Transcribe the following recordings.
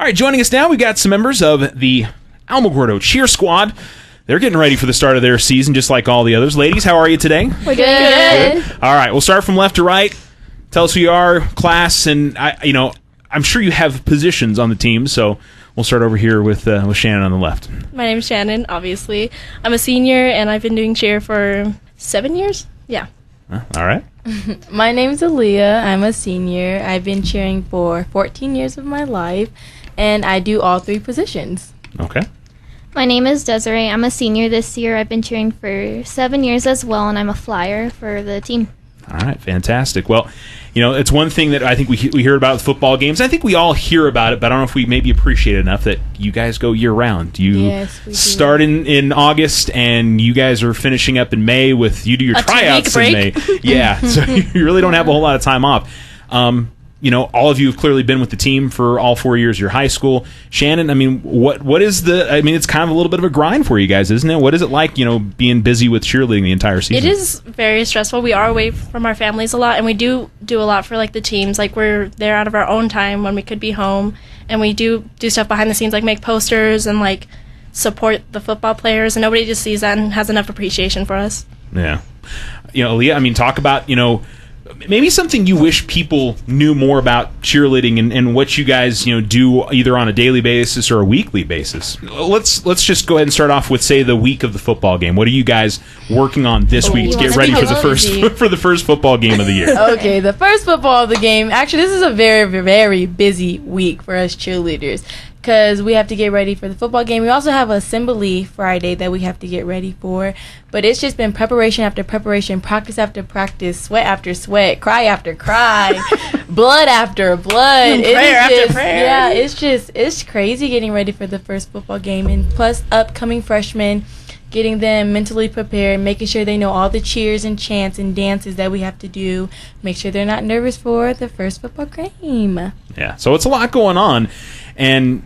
All right, joining us now, we got some members of the Alamogordo cheer squad. They're getting ready for the start of their season, just like all the others. Ladies, how are you today? We're good. All right, we'll start from left to right. Tell us who you are, class, and I'm sure you have positions on the team, so we'll start over here with Shannon on the left. My name's Shannon, obviously. I'm a senior, and I've been doing cheer for 7 years. Yeah. All right. My name's Aleyah. I'm a senior. I've been cheering for 14 years of my life, and I do all three positions. Okay. My name is Desirae. I'm a senior this year. I've been cheering for 7 years as well, and I'm a flyer for the team. All right, fantastic. Well, it's one thing that I think we hear about with football games. I think we all hear about it, but I don't know if we maybe appreciate it enough that you guys go year-round. Yes, we do. Start in August, and you guys are finishing up in May you do your tryouts in May. Yeah, so you really don't have a whole lot of time off. All of you have clearly been with the team for all 4 years of your high school. Shannon, what is it's kind of a little bit of a grind for you guys, isn't it? What is it like, being busy with cheerleading the entire season? It is very stressful. We are away from our families a lot, and we do a lot for, the teams. We're there out of our own time when we could be home, and we do stuff behind the scenes, make posters and, support the football players, and nobody just sees that and has enough appreciation for us. Yeah. Aleyah, talk about, maybe something you wish people knew more about cheerleading and what you guys do either on a daily basis or a weekly basis. Let's just go ahead and start off with, say, the week of the football game. What are you guys working on this week to get ready for the first football game of the year? Okay, the first football of the game. Actually, this is a very, very busy week for us cheerleaders, because we have to get ready for the football game. We also have Assembly Friday that we have to get ready for. But it's just been preparation after preparation, practice after practice, sweat after sweat, cry after cry, blood after blood. Prayer after prayer. Yeah, it's crazy getting ready for the first football game. And plus upcoming freshmen, getting them mentally prepared, making sure they know all the cheers and chants and dances that we have to do, make sure they're not nervous for the first football game. Yeah, so it's a lot going on. And,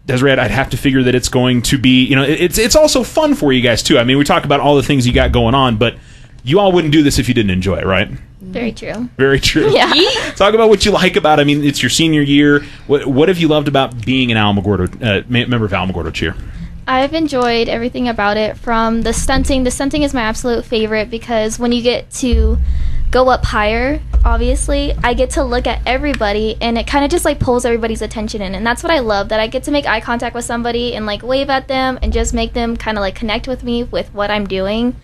Desirae, I'd have to figure that it's going to be, it's also fun for you guys, too. We talk about all the things you got going on, but you all wouldn't do this if you didn't enjoy it, right? Very true. Very true. Yeah. Talk about what you like about it. It's your senior year. What have you loved about being an Alamogordo, member of Alamogordo Cheer? I've enjoyed everything about it, from the stunting. The stunting is my absolute favorite, because when you get to go up higher, obviously, I get to look at everybody, and it kind of just pulls everybody's attention in, and that's what I love, that I get to make eye contact with somebody and wave at them and just make them kind of connect with me with what I'm doing.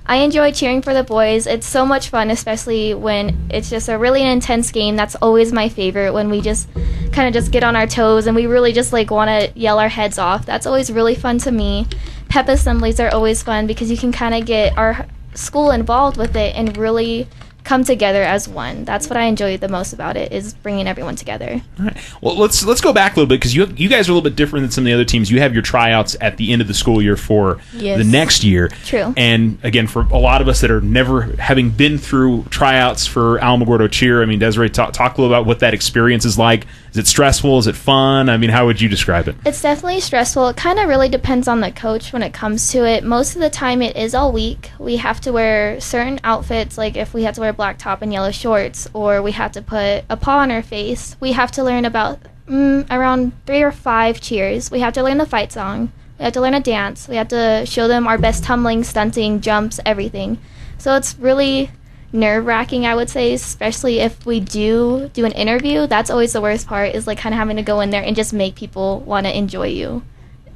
I enjoy cheering for the boys. It's so much fun, especially when it's just a really intense game. That's always my favorite, when we just kind of just get on our toes and we really just want to yell our heads off. That's always really fun to me. Pep assemblies are always fun, because you can kind of get our school involved with it and really come together as one. That's what I enjoy the most about it, is bringing everyone together. All right. Well, let's go back a little bit, because you guys are a little bit different than some of the other teams. You have your tryouts at the end of the school year for the next year. True. And again, for a lot of us that are never having been through tryouts for Alamogordo Cheer, Desirae, talk a little about what that experience is like. Is it stressful? Is it fun? How would you describe it? It's definitely stressful. It kind of really depends on the coach when it comes to it. Most of the time it is all week. We have to wear certain outfits, like if we have to wear black top and yellow shorts, or we have to put a paw on our face. We have to learn about around 3 or 5 cheers. We have to learn the fight song. We have to learn a dance. We have to show them our best tumbling, stunting, jumps, everything. So it's really nerve-wracking, I would say, especially if we do an interview. That's always the worst part, is kind of having to go in there and just make people want to enjoy you.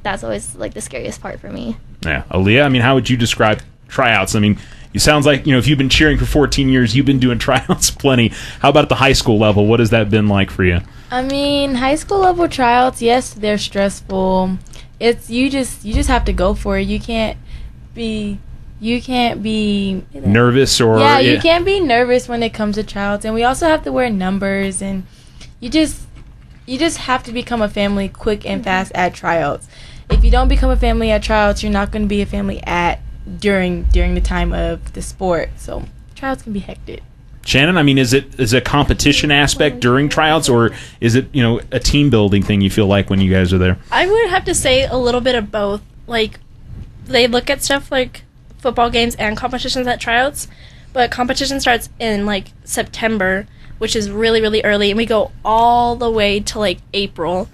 That's always the scariest part for me. Yeah. Aleyah, how would you describe tryouts? It sounds like, if you've been cheering for 14 years, you've been doing tryouts plenty. How about at the high school level? What has that been like for you? High school level tryouts, yes, they're stressful. It's you just have to go for it. You can't be nervous, or you can't be nervous when it comes to tryouts. And we also have to wear numbers, and you just have to become a family quick and fast at tryouts. If you don't become a family at tryouts, you're not going to be a family during the time of the sport. So tryouts can be hectic. Shannon, is it a competition aspect during tryouts, or is it a team building thing you feel like when you guys are there? I would have to say a little bit of both. They look at stuff like football games and competitions at tryouts, but competition starts in September, which is really, really early, and we go all the way to April.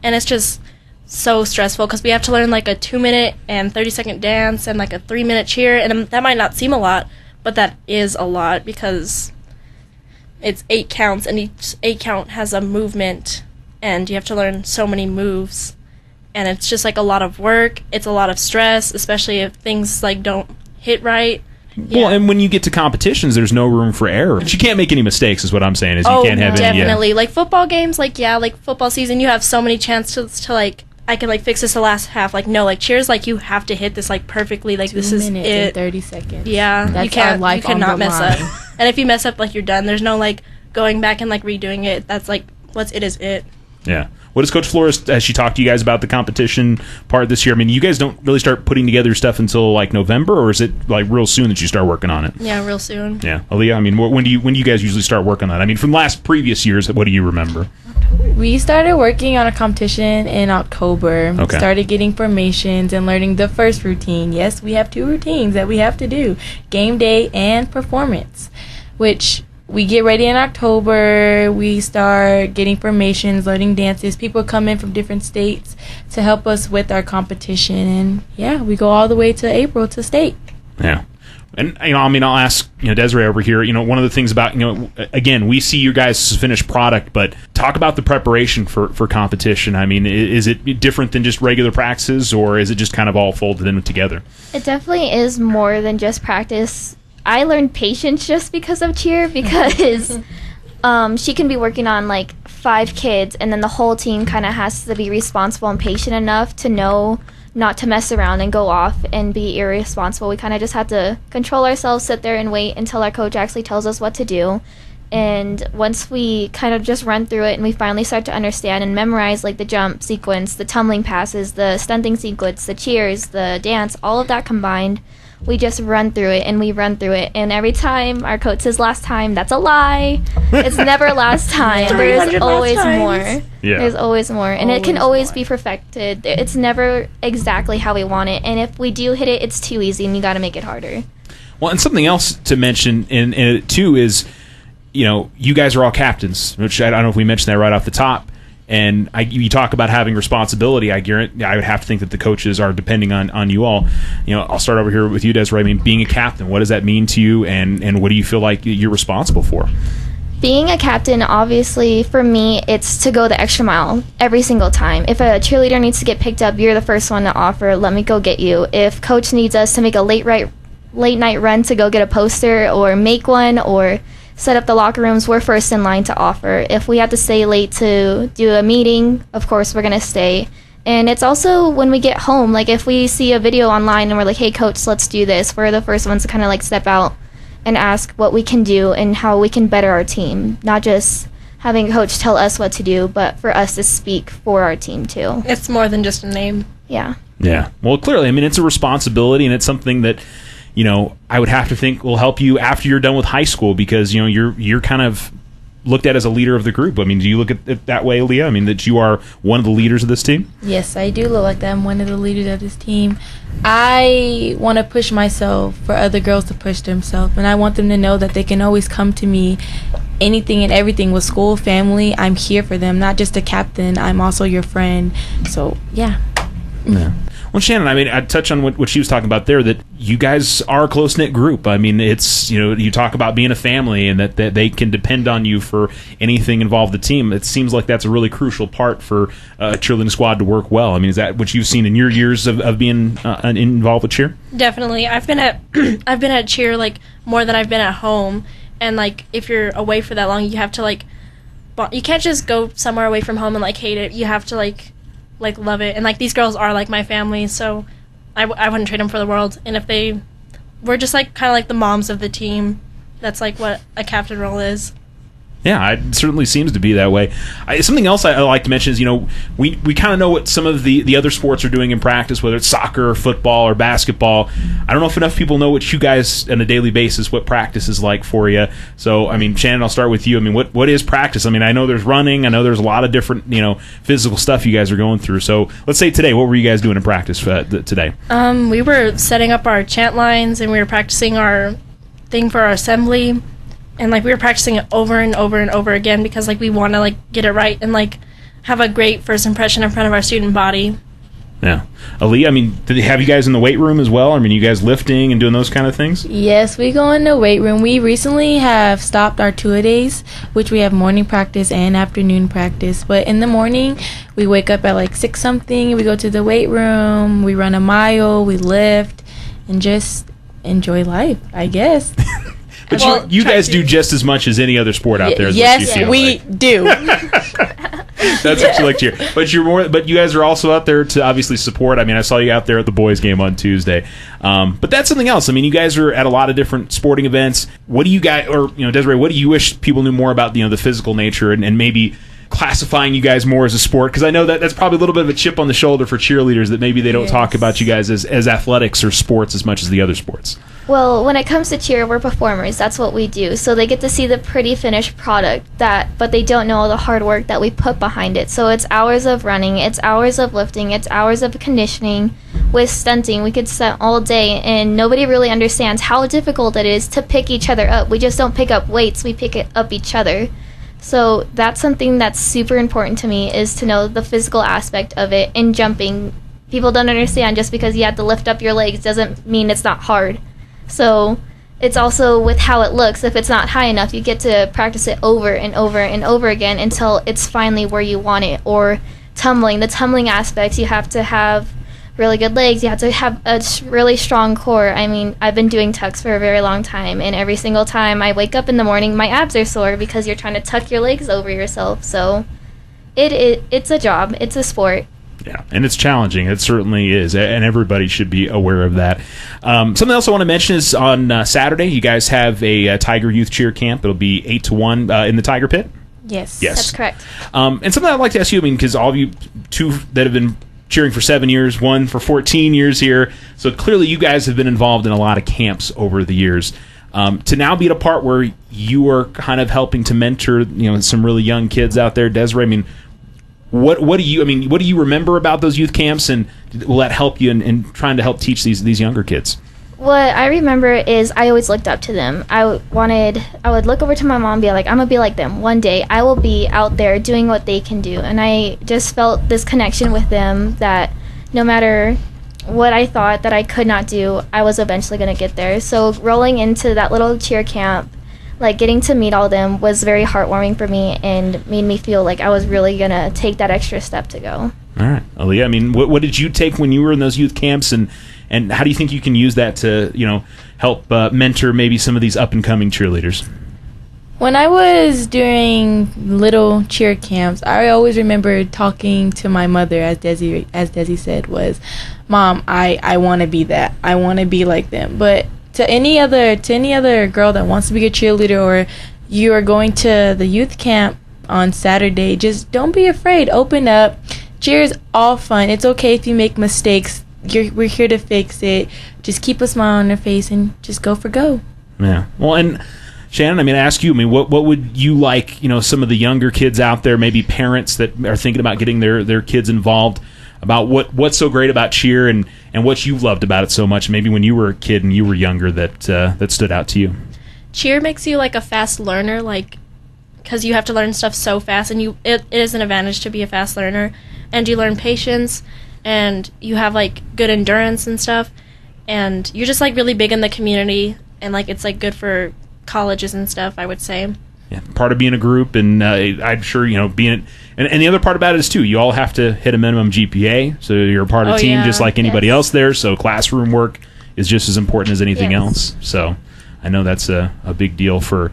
and it's just so stressful because we have to learn like a 2-minute and 30-second dance and like a 3-minute cheer, and that might not seem a lot, but that is a lot because it's 8 counts, and each 8 count has a movement, and you have to learn so many moves, and it's just like a lot of work. It's a lot of stress, especially if things like don't hit right. Well, and when you get to competitions, there's no room for error. But you can't make any mistakes, is what I'm saying. Is you can't have definitely. any. Like football games, like football season, you have so many chances to like, I can like fix this the last half. Like no, like cheers, like you have to hit this like perfectly. Like 2 this is minutes it. and 30 seconds. Yeah, that's you can't. our life You cannot on the mess line. up. And if you mess up, like you're done. There's no like going back and like redoing it. That's like what's it is it. Yeah. What does Coach Flores, has she talked to you guys about the competition part this year? I mean, you guys don't really start putting together stuff until like November, or is it like real soon that you start working on it? Yeah, real soon. Yeah. Aleyah, I mean, when do you guys usually start working on that? I mean, from previous years, what do you remember? We started working on a competition in October. Okay. Started getting formations and learning the first routine. Yes, we have 2 routines that we have to do, game day and performance, which we get ready in October. We start getting formations, learning dances. People come in from different states to help us with our competition. And, yeah, we go all the way to April to state. Yeah. And, I mean, I'll ask, Desirae over here, one of the things about, again, we see you guys' finished product, but talk about the preparation for competition. I mean, is it different than just regular practices, or is it just kind of all folded in together? It definitely is more than just practice. I learned patience just because of cheer, because she can be working on like 5 kids, and then the whole team kind of has to be responsible and patient enough to know not to mess around and go off and be irresponsible. We kind of just have to control ourselves, sit there and wait until our coach actually tells us what to do. And once we kind of just run through it and we finally start to understand and memorize like the jump sequence, the tumbling passes, the stunting sequence, the cheers, the dance, all of that combined, we just run through it and we run through it. And every time our coach says last time, that's a lie. It's never last time. There's always more. Yeah. There's always more. And it can always be perfected. It's never exactly how we want it. And if we do hit it, it's too easy and you got to make it harder. Well, and something else to mention in it too is, you guys are all captains, which I don't know if we mentioned that right off the top. And you talk about having responsibility. I would have to think that the coaches are depending on you all. I'll start over here with you, Desirae. I mean, being a captain, what does that mean to you, and what do you feel like you're responsible for? Being a captain, obviously, for me, it's to go the extra mile every single time. If a cheerleader needs to get picked up, you're the first one to offer, let me go get you. If coach needs us to make a late night run to go get a poster or make one or set up the locker rooms, we're first in line to offer. If we have to stay late to do a meeting, of course we're going to stay. And it's also when we get home, like if we see a video online and we're like, hey coach, let's do this, we're the first ones to kind of like step out and ask what we can do and how we can better our team. Not just having a coach tell us what to do, but for us to speak for our team too. It's more than just a name. Yeah. Yeah. Well, clearly, I mean, it's a responsibility, and it's something that I would have to think will help you after you're done with high school, because you're kind of looked at as a leader of the group. I mean, do you look at it that way, Aleyah? I mean, that you are one of the leaders of this team? Yes, I do look like that. I'm one of the leaders of this team. I want to push myself for other girls to push themselves, and I want them to know that they can always come to me, anything and everything with school, family. I'm here for them, not just a captain. I'm also your friend. So, yeah. Yeah. Well, Shannon, I mean, I'd touch on what she was talking about there, that you guys are a close-knit group. I mean, it's, you talk about being a family and that they can depend on you for anything involved with the team. It seems like that's a really crucial part for a cheerleading squad to work well. I mean, is that what you've seen in your years of being involved with cheer? Definitely. I've been at cheer, like, more than I've been at home. And, like, if you're away for that long, you have to, like, you can't just go somewhere away from home and, like, hate it. You have to, like love it. And like these girls are like my family, so I wouldn't trade them for the world. And if we're just like kind of like the moms of the team. That's like what a captain role is. Yeah, it certainly seems to be that way. Something else I like to mention is, we kind of know what some of the other sports are doing in practice, whether it's soccer or football or basketball. I don't know if enough people know what you guys, on a daily basis, what practice is like for you. So, I mean, Shannon, I'll start with you. I mean, what is practice? I mean, I know there's running. I know there's a lot of different, physical stuff you guys are going through. So, let's say today, what were you guys doing in practice today? We were setting up our chant lines, and we were practicing our thing for our assembly. And, like, we were practicing it over and over and over again because, like, we want to, like, get it right. And, like, have a great first impression in front of our student body. Yeah. Aleyah, I mean, did they have you guys in the weight room as well? I mean, you guys lifting and doing those kind of things? Yes, we go in the weight room. We recently have stopped our two-a-days, which we have morning practice and afternoon practice. But in the morning, we wake up at like 6-something. We go to the weight room. We run a mile. We lift and just enjoy life, I guess. But you guys do just as much as any other sport out there. Yes, we do. That's actually like cheer. But you guys are also out there to obviously support. I mean, I saw you out there at the boys' game on Tuesday. But that's something else. I mean, you guys are at a lot of different sporting events. What do you guys, or Desirae, what do you wish people knew more about the physical nature and maybe classifying you guys more as a sport? Because I know that's probably a little bit of a chip on the shoulder for cheerleaders, that maybe they don't talk about you guys as athletics or sports as much as the other sports. Well, when it comes to cheer, we're performers. That's what we do. So they get to see the pretty finished product, but they don't know all the hard work that we put behind it. So it's hours of running, it's hours of lifting, it's hours of conditioning. With stunting, we could stunt all day, and nobody really understands how difficult it is to pick each other up. We just don't pick up weights, we pick up each other. So that's something that's super important to me, is to know the physical aspect of it. And jumping, people don't understand just because you have to lift up your legs doesn't mean it's not hard. So it's also with how it looks. If it's not high enough, you get to practice it over and over and over again until it's finally where you want it. Or tumbling, the tumbling aspects, you have to have really good legs, you have to have a really strong core. I mean, I've been doing tucks for a very long time, and every single time I wake up in the morning, my abs are sore because you're trying to tuck your legs over yourself. So it's a job, it's a sport. Yeah, and it's challenging. It certainly is, and everybody should be aware of that. Something else I want to mention is on Saturday, you guys have a Tiger Youth Cheer Camp. It'll be 8-1 in the Tiger Pit. Yes, that's correct. And something I'd like to ask you, I mean, because all of you two that have been cheering for 7 years, one for 14 years here, so clearly you guys have been involved in a lot of camps over the years. To now be at a part where you are kind of helping to mentor, some really young kids out there, Desirae, I mean, what do you remember about those youth camps, and will that help you in trying to help teach these younger kids? What I remember is I always looked up to them. I would look over to my mom and be like, I'm gonna be like them. One day I will be out there doing what they can do. And I just felt this connection with them that no matter what I thought that I could not do, I was eventually gonna get there. So rolling into that little cheer camp, like getting to meet all them, was very heartwarming for me and made me feel like I was really gonna take that extra step to go. All right, Aleyah, I mean, what did you take when you were in those youth camps, and how do you think you can use that to help mentor maybe some of these up and coming cheerleaders? When I was doing little cheer camps, I always remember talking to my mother, as Desi said, was, "Mom, I want to be that. I want to be like them." But to any other girl that wants to be a cheerleader, or you are going to the youth camp on Saturday, just don't be afraid. Open up. Cheer is all fun. It's okay if you make mistakes. We're here to fix it. Just keep a smile on your face and just go for go. Yeah. Well, and Shannon, I mean, I ask you, I mean, what would you like, some of the younger kids out there, maybe parents that are thinking about getting their kids involved, about what's so great about cheer and what you loved about it so much, maybe when you were a kid and you were younger, that stood out to you? Cheer makes you like a fast learner, because you have to learn stuff so fast, and it is an advantage to be a fast learner, and you learn patience, and you have good endurance and stuff, and you're just really big in the community, and it's good for colleges and stuff, I would say. Yeah, part of being a group, and I'm sure being and the other part about it is too, you all have to hit a minimum GPA, so you're a part of a team just like anybody else there. So classroom work is just as important as anything else. So I know that's a big deal for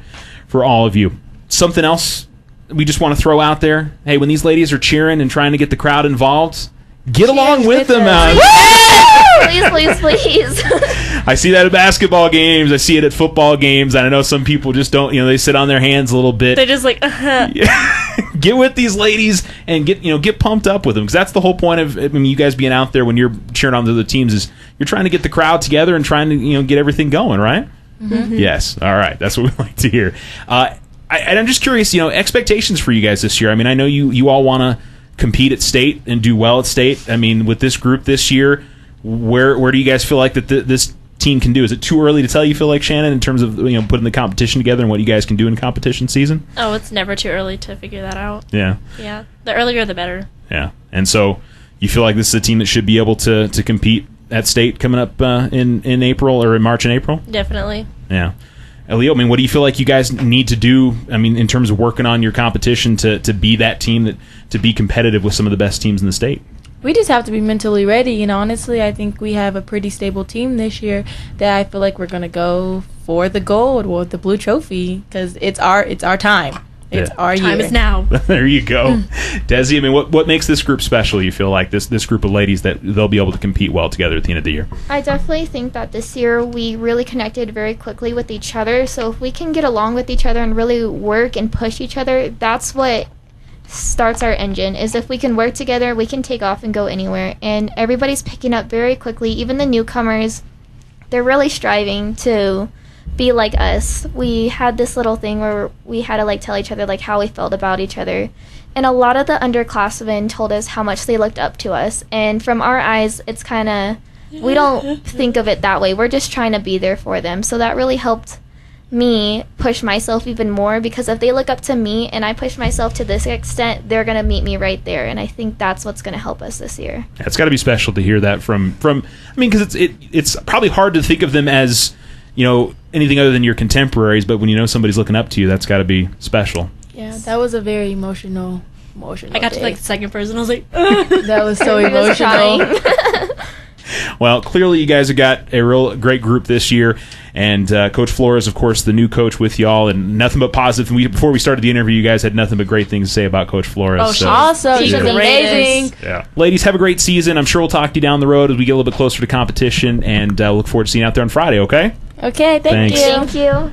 all of you. Something else we just want to throw out there: hey, when these ladies are cheering and trying to get the crowd involved, get along with them. Please. I see that at basketball games. I see it at football games. And I know some people just don't, they sit on their hands a little bit. They're just Get with these ladies and get pumped up with them. Because that's the whole point of you guys being out there when you're cheering on the other teams, is you're trying to get the crowd together and trying to, get everything going, right? Mm-hmm. Yes. All right. That's what we like to hear. I'm just curious, expectations for you guys this year. I mean, I know you all want to compete at state and do well at state. I mean, with this group this year, where do you guys feel like that this team can do? Is it too early to tell, you feel like, Shannon, in terms of putting the competition together and what you guys can do in competition season? Oh, it's never too early to figure that out. Yeah. Yeah. The earlier, the better. Yeah. And so you feel like this is a team that should be able to compete at state coming up in April or in March and April? Definitely. Yeah. Aleyah, what do you feel like you guys need to do, in terms of working on your competition to be that team to be competitive with some of the best teams in the state? We just have to be mentally ready. Honestly, I think we have a pretty stable team this year that I feel like we're going to go for the gold or the blue trophy because it's our time. It's our year. Time is now. There you go. Desi, what makes this group special, you feel like, this group of ladies, that they'll be able to compete well together at the end of the year? I definitely think that this year we really connected very quickly with each other. So if we can get along with each other and really work and push each other, that's what starts our engine. Is if we can work together, we can take off and go anywhere. And everybody's picking up very quickly. Even the newcomers, they're really striving to be like us. We had this little thing where we had to tell each other how we felt about each other, and a lot of the underclassmen told us how much they looked up to us. And from our eyes, it's kind of, we don't think of it that way. We're just trying to be there for them. So that really helped me push myself even more, because if they look up to me and I push myself to this extent, they're going to meet me right there. And I think that's what's going to help us this year. Yeah, it's got to be special to hear that from because it's probably hard to think of them as anything other than your contemporaries, but when somebody's looking up to you, that's got to be special. Yeah, that was a very emotional I got day. to the second person. I was like, that was so emotional. Well, clearly you guys have got a real great group this year, and Coach Flores, of course, the new coach with y'all, and nothing but positive. Before we started the interview, you guys had nothing but great things to say about Coach Flores. Oh, she's awesome. She's amazing. Yeah. Ladies, have a great season. I'm sure we'll talk to you down the road as we get a little bit closer to competition, and look forward to seeing you out there on Friday, okay? Okay, thank Thanks. you. Thank you.